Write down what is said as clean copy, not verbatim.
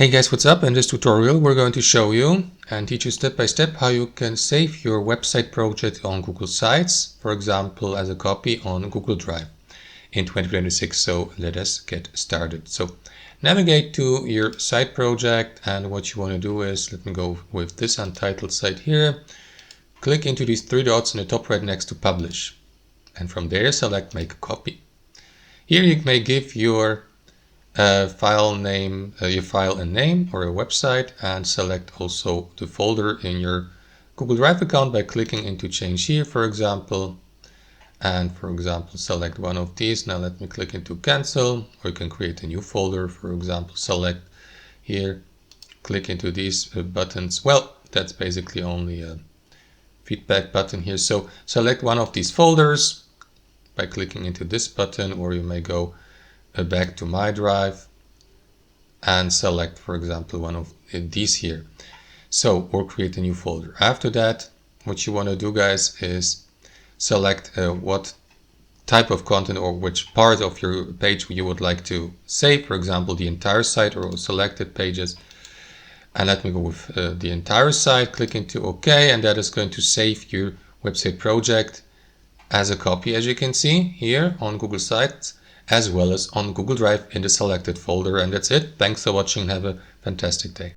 Hey guys, what's up? In this tutorial we're going to show you and teach you step by step how you can save your website project on Google Sites, for example as a copy on Google Drive in 2026. So let us get started. So navigate to your site project, and what you want to do is, let me go with this untitled site here, click into these three dots in the top right next to publish, and from there select make a copy. Here you may give your file name, your file a name or a website, and select also the folder in your Google Drive account by clicking into change here, for example, and for example select one of these. Now let me click into cancel, or you can create a new folder, for example select here, click into these buttons. Well, that's basically only a feedback button here, so select one of these folders by clicking into this button, or you may go back to my drive and select, for example, one of these here. So, or create a new folder. After that, what you want to do, guys, is select what type of content or which part of your page you would like to save, for example the entire site or selected pages. And let me go with the entire site, click into OK, and that is going to save your website project as a copy, as you can see here on Google Sites, as well as on Google Drive in the selected folder. And that's it. Thanks for watching. Have a fantastic day.